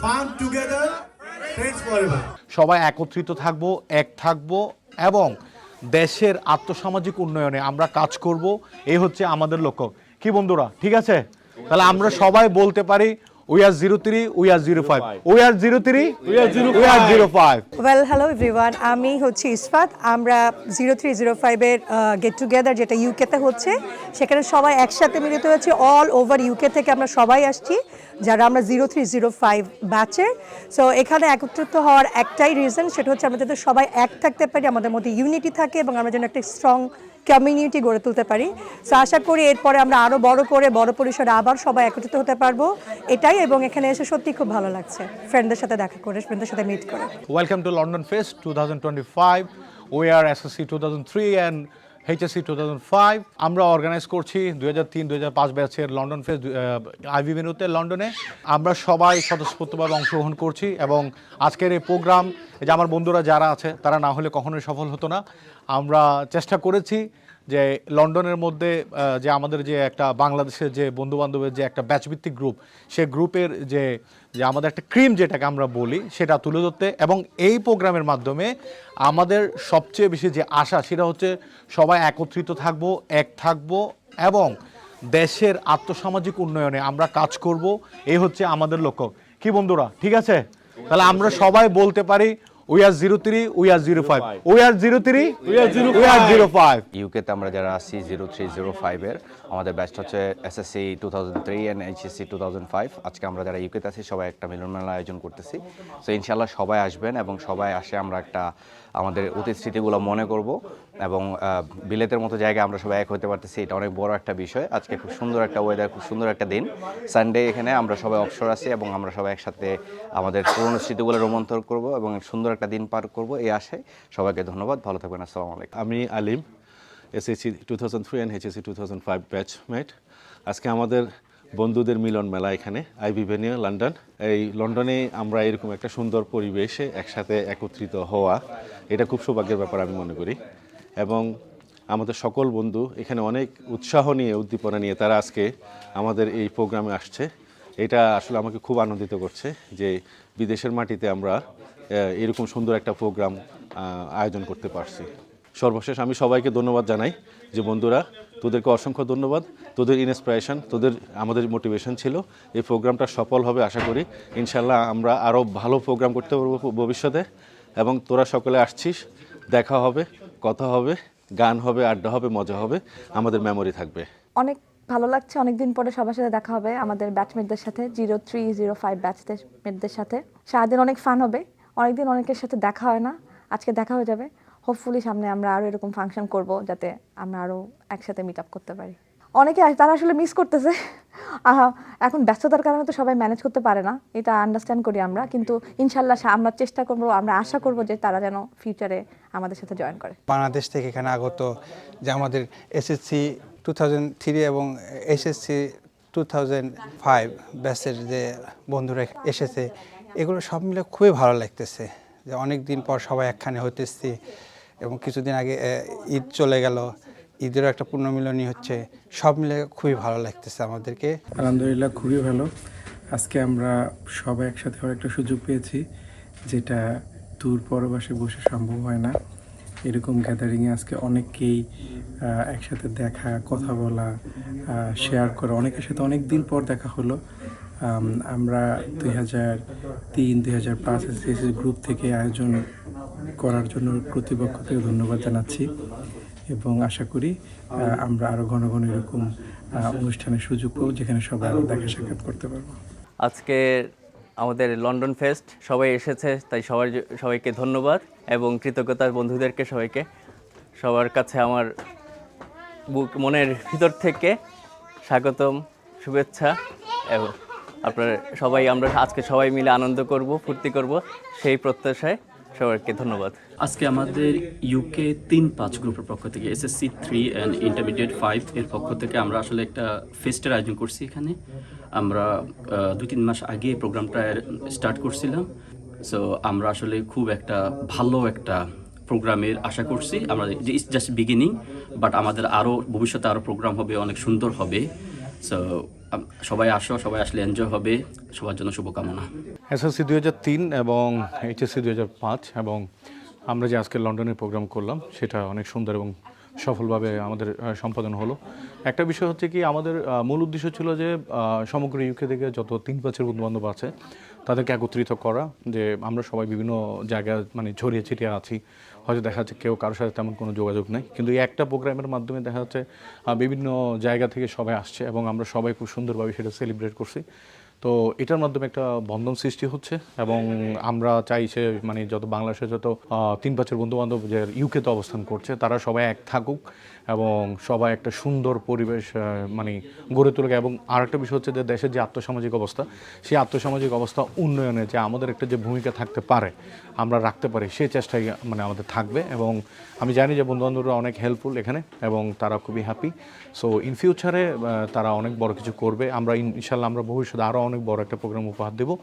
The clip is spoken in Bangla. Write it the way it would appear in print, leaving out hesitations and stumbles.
Band together, friends forever. সবাই একত্রিত থাকব, এক থাকব এবং দেশের আর্থসামাজিক উন্নয়নে আমরা কাজ করব, এই হচ্ছে আমাদের লক্ষ্য। কি বন্ধুরা, ঠিক আছে? তাহলে আমরা সবাই বলতে পারি we are 03, we are 05, we are 03, we are 05. Well hello everyone, আমি হচ্ছে ইসফাত। আমরা 0305 এর গেট টুগেদার যেটা ইউকেতে হচ্ছে, সেখানে সবাই একসাথে মিলিত হয়েছে। অল ওভার ইউকে থেকে আমরা সবাই আসছি, যারা আমরা 0305 ব্যাচের। সো এখানে একত্রিত হওয়ার একটাই রিজন, সেটা হচ্ছে আমরা যাতে সবাই এক থাকতে পারি, আমাদের মধ্যে ইউনিটি থাকে এবং আমরা যেন একটা স্ট্রং কমিউনিটি গড়ে তুলতে পারি। সো আশা করি এরপরে আমরা আরও বড় করে বড় পরিসরে আবার সবাই একত্রিত হতে পারবো, এটাই। এবং এখানে এসে সত্যি খুব ভালো লাগছে, ফ্রেন্ডদের সাথে দেখা করে, ফ্রেন্ডদের সাথে মিট করে। Welcome to London Fest 2025. We are SSC 2003 and HSC 2005. আমরা অর্গানাইজ করছি 2003-2005 ব্যাচের লন্ডন ফেস্ট আইভি ভেন্যুতে লন্ডনে। আমরা সবাই স্বতঃস্ফূর্তভাবে অংশগ্রহণ করছি এবং আজকের এই প্রোগ্রাম, যে আমার বন্ধুরা যারা আছে তারা না হলে কখনোই সফল হতো না। আমরা চেষ্টা করেছি যে লন্ডনের মধ্যে যে আমাদের যে একটা বাংলাদেশের যে বন্ধুবান্ধবের যে একটা ব্যাচভিত্তিক গ্রুপ, সে গ্রুপের যে আমাদের একটা ক্রিম যেটাকে আমরা বলি, সেটা তুলে ধরতে। এবং এই প্রোগ্রামের মাধ্যমে আমাদের সবচেয়ে বেশি যে আশা, সেটা হচ্ছে সবাই একত্রিত থাকব, এক থাকব এবং দেশের আর্থসামাজিক উন্নয়নে আমরা কাজ করব, এই হচ্ছে আমাদের লক্ষ্য। কি বন্ধুরা, ঠিক আছে? তাহলে আমরা সবাই বলতে পারি we are 03, we are 05, we are 03, we are 05. ইউকেতে আমরা যারা আছি 0305 এর, আমাদের ব্যাচটা হচ্ছে এসএসসি 2003 এন্ড এইচএসসি 2005। আজকে আমরা যারা ইউকেতে আছি সবাই একটা মিলন মেলা আয়োজন করতেছি। সো ইনশাআল্লাহ সবাই আসবেন এবং সবাই আসে আমরা একটা আমাদের অতীত স্মৃতিগুলো মনে করব এবং বিলেতের মতো জায়গায় আমরা সবাই এক হতে পারতেছি, এটা অনেক বড় একটা বিষয়। আজকে খুব সুন্দর একটা ওয়েদার, খুব সুন্দর একটা দিন, সানডে। এখানে আমরা সবাই অবসর আছি এবং আমরা সবাই একসাথে আমাদের পুরনো স্মৃতিগুলো রোমন্থন করব এবং সুন্দর একটা দিন পার করব, এই আশায় সবাইকে ধন্যবাদ। ভালো থাকবেন। আসসালামু আলাইকুম। আমি আলিম, এসএসসি 2003 অ্যান্ড এইচএসসি 2005 ব্যাচমেট। আজকে আমাদের বন্ধুদের মিলন মেলা এখানে আইভি ভেন্যু লন্ডন। এই লন্ডনে আমরা এরকম একটা সুন্দর পরিবেশে একসাথে একত্রিত হওয়া, এটা খুব সৌভাগ্যের ব্যাপার আমি মনে করি। এবং আমাদের সকল বন্ধু এখানে অনেক উৎসাহ নিয়ে, উদ্দীপনা নিয়ে তারা আজকে আমাদের এই প্রোগ্রামে আসছে। এটা আসলে আমাকে খুব আনন্দিত করছে যে বিদেশের মাটিতে আমরা এরকম সুন্দর একটা প্রোগ্রাম আয়োজন করতে পারছি। সর্বশেষ আমি সবাইকে ধন্যবাদ জানাই যে বন্ধুরা, তোদেরকে অসংখ্য ধন্যবাদ। তোদের ইন্সপিরেশন, তোদের আমাদের মোটিভেশন ছিল। এই প্রোগ্রামটা সফল হবে আশা করি। ইনশাল্লাহ আমরা আরও ভালো প্রোগ্রাম করতে পারবো ভবিষ্যতে। এবং তোরা সকলে আসছিস, দেখা হবে, কথা হবে, গান হবে, আড্ডা হবে, মজা হবে, আমাদের মেমোরি থাকবে। অনেক ভালো লাগছে, অনেকদিন পরে সবার সাথে দেখা হবে, আমাদের ব্যাচমেটদের সাথে, 0305 ব্যাচমেটদের সাথে। সারাদিন অনেক ফান হবে, অনেকদিন অনেকের সাথে দেখা হয় না, আজকে দেখা হয়ে যাবে। হোপফুলি সামনে আমরা আরও এরকম ফাংশন করব, যাতে আমরা আরও একসাথে মিট আপ করতে পারি। অনেকে তারা আসলে মিস করতেছে, এখন ব্যস্ততার কারণে তো সবাই ম্যানেজ করতে পারে না, এটা আন্ডারস্ট্যান্ড করি আমরা। কিন্তু ইনশাল্লাহ আমরা চেষ্টা করব, আমরা আশা করব যে তারা যেন ফিউচারে আমাদের সাথে জয়েন করে। বাংলাদেশ থেকে এখানে আগত যে আমাদের এসএসসি 2003 এবং এইচএসসি 2005 ব্যাচের যে বন্ধুরা এসেছে, এগুলো সব মিলে খুবই ভালো লাগতেছে যে অনেক দিন পর সবাই একখানে হতেছি। এবং কিছুদিন আগে ঈদ চলে গেল, ঈদেরও একটা পুনর্মিলনী হচ্ছে, সব মিলে খুবই ভালো লাগতেছে আমাদেরকে। আলহামদুলিল্লাহ, খুবই ভালো। আজকে আমরা সবাই একসাথে হওয়ার একটা সুযোগ পেয়েছি, যেটা দূর পরবাসে বসে সম্ভব হয় না। এরকম গ্যাদারিংয়ে আজকে অনেককেই একসাথে দেখা, কথা বলা, শেয়ার করা, অনেকের সাথে অনেক দিন পর দেখা হলো। আমরা 2003-2005 এসএসসি গ্রুপ থেকে আয়োজন করার জন্য কর্তৃপক্ষ থেকে ধন্যবাদ জানাচ্ছি এবং আশা করি আমরা আরও ঘন ঘন এরকম অনুষ্ঠানের সুযোগ পাবো, যেখানে সবাই আরও দেখা সাক্ষাৎ করতে পারবো। আজকে আমাদের লন্ডন ফেস্ট সবাই এসেছে, তাই সবাইকে ধন্যবাদ এবং কৃতজ্ঞতার বন্ধুদেরকে সবাইকে, সবার কাছে আমার মনের ভিতর থেকে স্বাগতম, শুভেচ্ছা। এবং আপনারা সবাই, আমরা আজকে সবাই মিলে আনন্দ করব, ফুর্তি করব, সেই প্রত্যাশায় সবাইকে ধন্যবাদ। আজকে আমাদের ইউকে 3-5 গ্রুপের পক্ষ থেকে এসএসসি 3 অ্যান্ড ইন্টারমিডিয়েট 5 এর পক্ষ থেকে আমরা আসলে একটা ফেস্টের আয়োজন করছি এখানে। আমরা 2-3 মাস আগে প্রোগ্রামটা স্টার্ট করছিলাম। সো আমরা আসলে খুব একটা ভালো একটা প্রোগ্রামের আশা করছি। আমরা ইটস জাস্ট বিগিনিং, বাট আমাদের আরও ভবিষ্যতে আরও প্রোগ্রাম হবে, অনেক সুন্দর হবে। সো সবাই আসো, সবাই আসলে এনজয় হবে, সবার জন্য শুভকামনা। এসএসসি 2003 এবং এইচএসসি 2005 এবং আমরা যে আজকে লন্ডনে প্রোগ্রাম করলাম সেটা অনেক সুন্দর এবং সফলভাবে আমাদের সম্পাদন হলো। একটা বিষয় হচ্ছে কি, আমাদের মূল উদ্দেশ্য ছিল যে সমগ্র ইউকে থেকে যত 3 ব্যাচের বন্ধুবান্ধব আছে তাদেরকে একত্রিত করা, যে আমরা সবাই বিভিন্ন জায়গায় মানে ছড়িয়ে ছিটিয়ে আছি, হয়তো দেখা যাচ্ছে কেউ কারোর সাথে তেমন কোনো যোগাযোগ নেই, কিন্তু এই একটা প্রোগ্রামের মাধ্যমে দেখা যাচ্ছে বিভিন্ন জায়গা থেকে সবাই আসছে এবং আমরা সবাই খুব সুন্দরভাবে সেটা সেলিব্রেট করছি। তো এটার মাধ্যমে একটা বন্ধন সৃষ্টি হচ্ছে এবং আমরা চাই সে মানে যত বাংলাদেশে যত 3 ব্যাচের বন্ধুবান্ধব যে ইউকেতে অবস্থান করছে তারা সবাই এক থাকুক এবং সবাই একটা সুন্দর পরিবেশ মানে গড়ে তুলুক। এবং আরেকটা বিষয় হচ্ছে যে দেশের যে আর্থসামাজিক অবস্থা, সেই আর্থসামাজিক অবস্থা উন্নয়নে যে আমাদের একটা যে ভূমিকা থাকতে পারে, আমরা রাখতে পারি, সেই চেষ্টাই মানে আমাদের থাকবে। এবং আমি জানি যে বন্ধুবান্ধবরা অনেক হেল্পফুল এখানে এবং তারা খুবই হ্যাপি। সো ইন ফিউচারে তারা অনেক বড় কিছু করবে। আমরা ইনশাল্লাহ আমরা ভবিষ্যতে আরও অনেক বড় একটা প্রোগ্রাম উপহার দেবো।